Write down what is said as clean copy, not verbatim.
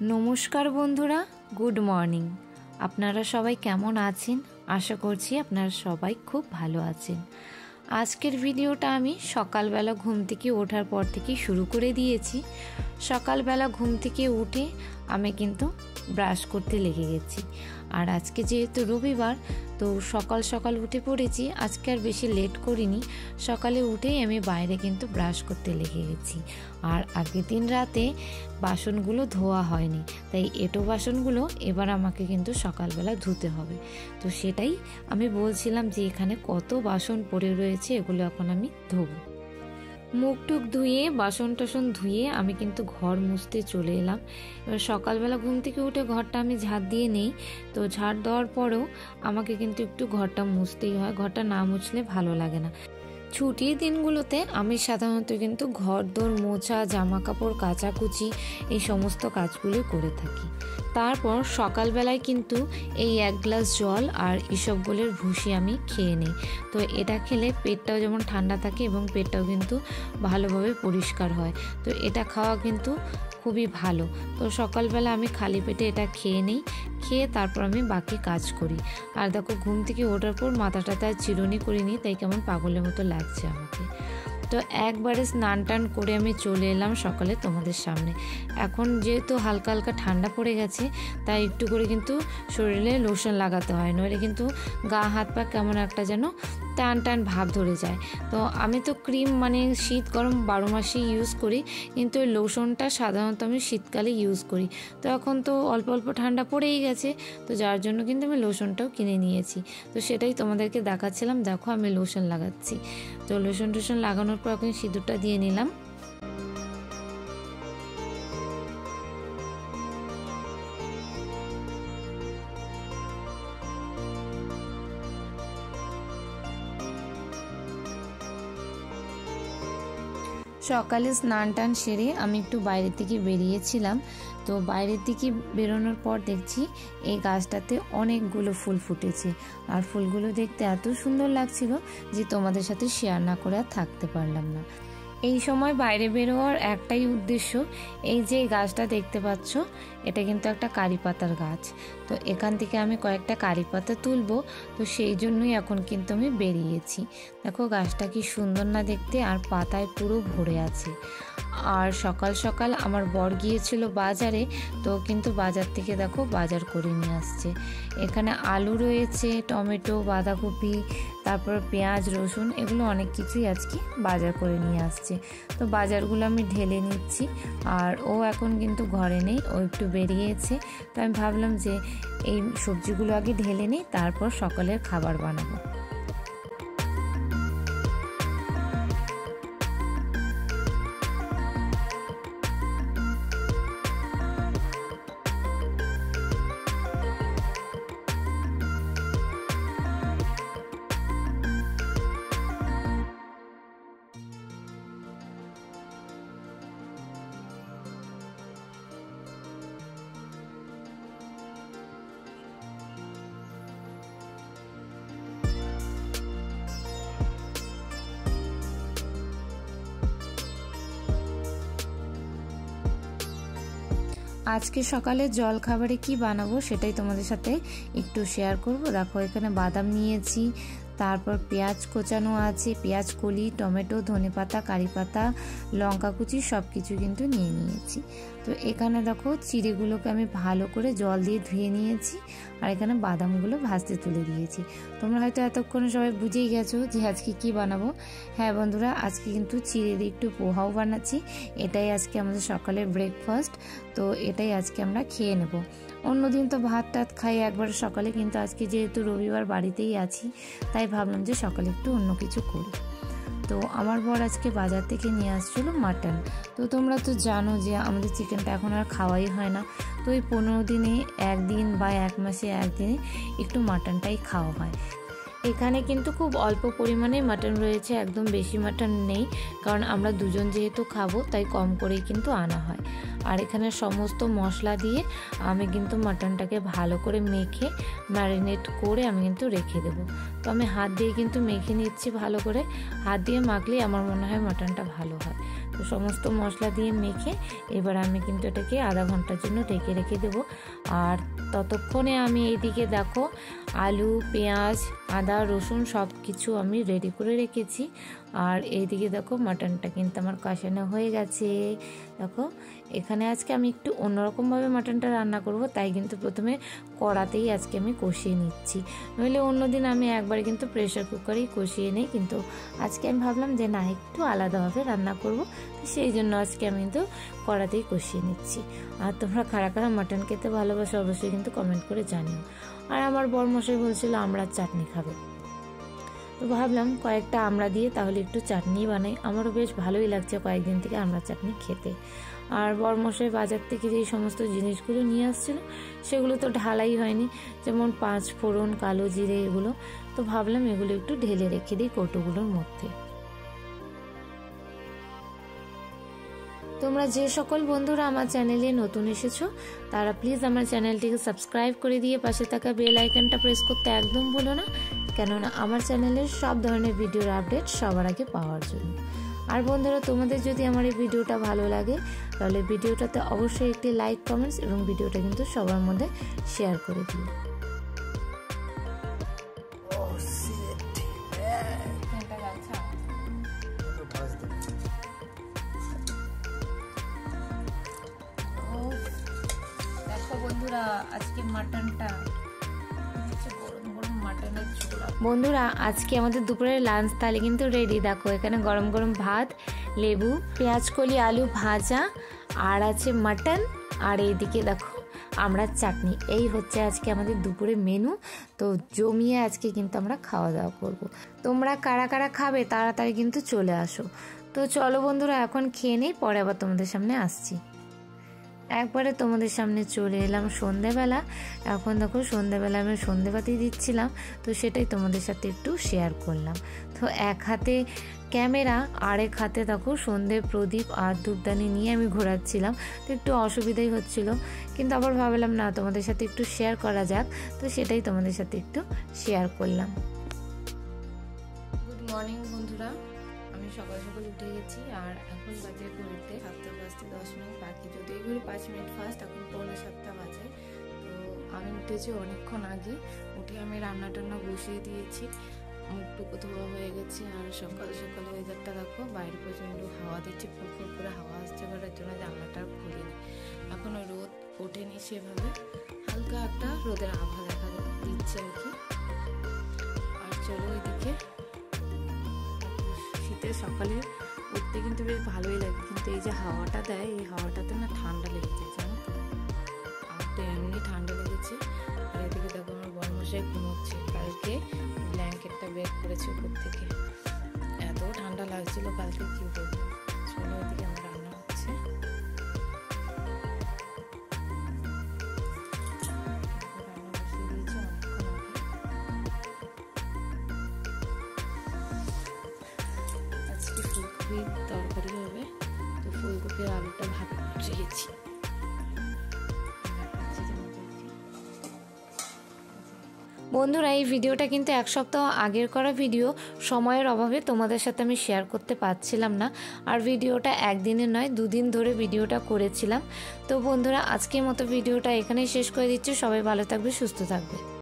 নমস্কার বন্ধুরা, good morning. আপনারা সবাই কেমন আছেন? আশা করছি আপনারা সবাই খুব ভালো আছেন। আজকের ভিডিওটা আমি সকালবেলা ঘুম থেকে ওঠার পর থেকে শুরু করে দিয়েছি। সকালবেলা ঘুম থেকে উঠে আমি কিন্তু ব্রাশ করতে লেগে গেছি। আর আজকে যেহেতু রবিবার, তো সকাল সকাল উঠে পড়েছি। আজকে আর বেশি লেট করিনি, সকালে উঠেই আমি বাইরে কিন্তু ব্রাশ করতে লেগে গেছি। আর আগের দিন রাতে বাসনগুলো ধোয়া হয়নি, তাই এঁটো বাসনগুলো এবার আমাকে কিন্তু সকালবেলা ধুতে হবে। তো সেটাই আমি বলছিলাম যে এখানে কত বাসন পড়ে রয়েছে, এগুলো এখন আমি ধোবো। মুখ টুক ধুয়ে বাসন টাসন ধুয়ে আমি কিন্তু ঘর মুছতে চলে এলাম। এবার সকালবেলা ঘুম থেকে উঠে ঘরটা আমি ঝাড় দিয়ে নেই, তো ঝাড় দেওয়ার পরেও আমাকে কিন্তু একটু ঘরটা মুছতেই হয়। ঘরটা না মুছলে ভালো লাগে না। ছুটির দিনগুলোতে আমি সাধারণত কিন্তু ঘর দোর মোছা, জামা কাপড় কাচাকুচি এই সমস্ত কাজগুলোই করে থাকি। তারপর সকালবেলায় কিন্তু এই 1 গ্লাস জল আর ইসবগুলের ভুসি আমি খেয়ে নিই। তো এটা খেলে পেটটাও যেমন ঠান্ডা থাকে এবং পেটটাও কিন্তু ভালোভাবে পরিষ্কার হয়। তো এটা খাওয়া কিন্তু খুবই ভালো। তো সকালবেলা আমি খালি পেটে এটা খেয়ে নিই, খেয়ে তারপর আমি বাকি কাজ করি। আর দেখো, ঘুম থেকে ওঠার পর মাথাটাতে আর চিরুনি করিনি, তাই কেমন পাগলের মতো লাগছে আমাকে। তো একবারে স্নান টান করে আমি চলে এলাম সকালে তোমাদের সামনে। এখন যেহেতু হালকা হালকা ঠান্ডা পড়ে গেছে, তাই একটু করে কিন্তু শরীরে লোশন লাগাতে হয়, নইলে কিন্তু গা হাত পা কেমন একটা যেন টান টান ভাব ধরে যায়। তো আমি তো ক্রিম মানে শীত গরম 12 মাসই ইউজ করি, কিন্তু ওই লোশনটা সাধারণত আমি শীতকালে ইউজ করি। তো এখন তো অল্প অল্প ঠান্ডা পড়েই গেছে, তো যার জন্য কিন্তু আমি লোশনটাও কিনে নিয়েছি। তো সেটাই তোমাদেরকে দেখাচ্ছিলাম, দেখো আমি লোশন লাগাচ্ছি। তো লোশন টোশন লাগানোর পর এখন সিঁদুরটা দিয়ে নিলাম। সকালে স্নান টান সেরে আমি একটু বাইরের দিকে বেরিয়েছিলাম। তো বাইরের দিকে বেরোনোর পর দেখছি এই গাছটাতে অনেকগুলো ফুল ফুটেছে। আর ফুলগুলো দেখতে এত সুন্দর লাগছিল যে তোমাদের সাথে শেয়ার না করে আর থাকতে পারলাম না। এই সময় বাইরে বেরোয়ার একটাই উদ্দেশ্য, এই যে গাছটা দেখতে পাচ্ছ, এটা কিন্তু একটা কারি পাতার গাছ। তো এখান থেকে আমি কয়েকটা কারি পাতা তুলবো, তো সেই জন্যই এখন কিন্তু আমি বেরিয়েছি। দেখো গাছটা কি সুন্দর না দেখতে, আর পাতায় পুরো ভরে আছে। আর সকাল সকাল আমার বর গিয়েছিল বাজারে, তো কিন্তু বাজার থেকে দেখো বাজার করে নিয়ে আসছে। এখানে আলু রয়েছে, টমেটো, বাঁধাকপি, তারপর পেঁয়াজ, রসুন, এগুলো অনেক কিছুই আজকে বাজার করে নিয়ে আসছে। তো বাজারগুলো আমি ঢেলে নিচ্ছি। আর ও এখন কিন্তু ঘরে নেই, ও একটু বেরিয়েছে। তো আমি ভাবলাম যে এই সবজিগুলো আগে ঢেলে নিই, তারপর সকালের খাবার বানাবো। আজকে সকালে জল খাবারে কি বানাবো সেটাই তোমাদের সাথে একটু শেয়ার করব। দেখো এখানে বাদাম নিয়েছি, তারপর পেঁয়াজ কোচানো আছে, পেঁয়াজ কলি, টমেটো, ধনেপাতা, কারি পাতা, লঙ্কা কুচি সব কিছু কিন্তু নিয়ে নিয়েছি। তো এখানে দেখো চিড়েগুলোকে আমি ভালো করে জল দিয়ে ধুয়ে নিয়েছি, আর এখানে বাদামগুলো ভাজতে তুলে দিয়েছি। তোমরা হয়তো এতক্ষণে সবাই বুঝেই গেছো যে আজকে কি বানাবো। হ্যাঁ বন্ধুরা, আজকে কিন্তু চিড়ে দিয়ে একটু পোহাও বানাচ্ছি। এটাই আজকে আমাদের সকালের ব্রেকফাস্ট। তো এটাই আজকে আমরা খেয়ে নেব। অন্যদিন তো ভাত টাত খাই একবার সকালে, কিন্তু আজকে যেহেতু রবিবার বাড়িতেই আছি, তাই ভাবলাম যে সকালে একটু অন্য কিছু করি। তো আমার বর আজকে বাজার থেকে নিয়ে আসছিলো মাটন। তো তোমরা তো জানো যে আমাদের চিকেনটা এখন আর খাওয়াই হয় না। তো এই 15 দিনে একদিন বা 1 মাসে একদিনে একটু মাটনটাই খাওয়া হয়। এখানে কিন্তু খুব অল্প পরিমাণে মাটন রয়েছে, একদম বেশি মাটন নেই, কারণ আমরা দুজন যেহেতু খাবো তাই কম করেই কিন্তু আনা হয়। আর এখানে সমস্ত মশলা দিয়ে আমি কিন্তু মাটনটাকে ভালো করে মেখে ম্যারিনেট করে আমি কিন্তু রেখে দেবো। তো আমি হাত দিয়ে কিন্তু মেখে নিচ্ছি ভালো করে। হাত দিয়ে মাখলেই আমার মনে হয় মাটনটা ভালো হয়। তো সমস্ত মশলা দিয়ে মেখে এবার আমি কিন্তু এটাকে আধা ঘন্টার জন্য ঢেকে রেখে দেবো। আর ততক্ষণে আমি এইদিকে দেখো আলু, পেঁয়াজ, আদা, রসুন সব কিছু আমি রেডি করে রেখেছি। আর এইদিকে দেখো মাটনটা কিন্তু আমার কষানো হয়ে গেছে। দেখো এখানে আজকে আমি একটু অন্যরকমভাবে মাটনটা রান্না করব, তাই কিন্তু প্রথমে কড়াতেই আজকে আমি কষিয়ে নিচ্ছি। নইলে অন্যদিন আমি একবারে কিন্তু প্রেশার কুকারেই কষিয়ে নিই, কিন্তু আজকে আমি ভাবলাম যে না, একটু আলাদাভাবে রান্না করব, সেই জন্য আজকে আমি কিন্তু কড়াতেই কষিয়ে নিচ্ছি। আর তোমরা কারা কারা মাটন খেতে ভালোবাসো অবশ্যই কিন্তু কমেন্ট করে জানিও। আর আমার বরমশাই বলছিল আমড়ার চাটনি খাবে, তো ভাবলাম কয়েকটা আমড়া দিয়ে তাহলে একটু চাটনি বানাই। আমারও বেশ ভালোই লাগছে কয়েকদিন থেকে আমড়া চাটনি খেতে। আর বরমশাই বাজার থেকে যেই সমস্ত জিনিসগুলো নিয়ে আসছিল সেগুলো তো ঢালাই হয়নি, যেমন 5 ফোড়ন, কালো জিরে, এগুলো। তো ভাবলাম এগুলো একটু ঢেলে রেখে দিই কৌটোগুলোর মধ্যে। তোমরা যে সকল বন্ধুরা আমার চ্যানেলে নতুন এসেছো তারা প্লিজ আমার চ্যানেলটিকে সাবস্ক্রাইব করে দিয়ে পাশে থাকা বেল আইকনটা প্রেস করতে একদম ভুলো না, কেননা আমার চ্যানেলের সব ধরনের ভিডিওর আপডেট সবার আগে পাওয়ার জন্য। আর বন্ধুরা, তোমাদের যদি আমার এই ভিডিওটা ভালো লাগে তাহলে ভিডিওটাতে অবশ্যই একটি লাইক, কমেন্টস এবং ভিডিওটা কিন্তু সবার মধ্যে শেয়ার করে দিও। বন্ধুরা আজকে মাটনটা গরম গরম মাটনের ঝোল। বন্ধুরা আজকে আমাদের দুপুরের লাঞ্চ থালি কিন্তু রেডি। দেখো এখানে গরম গরম ভাত, লেবু, পেঁয়াজ কলি, আলু ভাজা, আর আছে মাটন, আর এইদিকে দেখো আমড়ার চাটনি। এই হচ্ছে আজকে আমাদের দুপুরে মেনু। তো জমিয়ে আজকে কিন্তু আমরা খাওয়া দাওয়া করব। তোমরা কারা কারা খাবে তাড়াতাড়ি কিন্তু চলে আসো। তো চলো বন্ধুরা এখন খেয়ে নেই, পরে আবার তোমাদের সামনে আসছি। একবারে তোমাদের সামনে চলে এলাম সন্ধেবেলা। এখন দেখো সন্ধেবেলা আমি সন্ধেবাতি দিচ্ছিলাম, তো সেটাই তোমাদের সাথে একটু শেয়ার করলাম। তো এক হাতে ক্যামেরা, আরেক হাতে দেখো সন্ধে প্রদীপ আর ধূপদানি নিয়ে আমি ঘোরাচ্ছিলাম। তো একটু অসুবিধাই হচ্ছিল, কিন্তু আবার ভাবলাম না তোমাদের সাথে একটু শেয়ার করা যাক, তো সেটাই তোমাদের সাথে একটু শেয়ার করলাম। গুড মর্নিং বন্ধুরা, আমি সকাল সকাল উঠে গেছি। আর এখন বাজে ঘুরতে 7টা বাজতে 10 মিনিট বাকি, যদি এই ঘুরে 5 মিনিট ফার্স্ট, এখন 6:45 বাজে। তো আমি উঠেছি অনেকক্ষণ আগে। উঠে আমি রান্না টান্না বসিয়ে দিয়েছি, মুখটুকু ধোয়া হয়ে গেছে। আর সকাল সকাল ওয়েদারটা দেখো, বাইরে প্রচণ্ড হাওয়া দিচ্ছে, ফুরফুর করে হাওয়া আসছে, করার জন্য জানলাটা খুলিনি। এখনও রোদ ওঠেনি সেভাবে, হালকা একটা রোদের আভা দেখা দিচ্ছে আর কি। আর চলো ওইদিকে, শীতের সকালে উঠতে কিন্তু বেশ ভালোই লাগে, কিন্তু এই যে হাওয়াটা দেয়, এই হাওয়াটাতে না ঠান্ডা লেগেছে, জানো তো। আমার তো এমনি ঠান্ডা লেগেছে। আর এদিকে দেখো আমার বরমশাই ঘুমোচ্ছে, কালকে ব্ল্যাঙ্কেটটা বের করেছে উপর থেকে, এত ঠান্ডা লাগছিল কালকে, কি বলবো। চলো ওইদিকে আমার রান্না হচ্ছে। ফুলকপির তরকারি হবে, তো ফুলকপির আলুটা ভাত বসিয়েছি। বন্ধুরা এই ভিডিওটা কিন্তু 1 সপ্তাহ আগের করা ভিডিও, সময়ের অভাবে তোমাদের সাথে আমি শেয়ার করতে পারছিলাম না। আর ভিডিওটা একদিনের নয়, 2 দিন ধরে ভিডিওটা করেছিলাম। তো বন্ধুরা আজকের মতো ভিডিওটা এখানেই শেষ করে দিচ্ছি। সবাই ভালো থাকবে, সুস্থ থাকবে।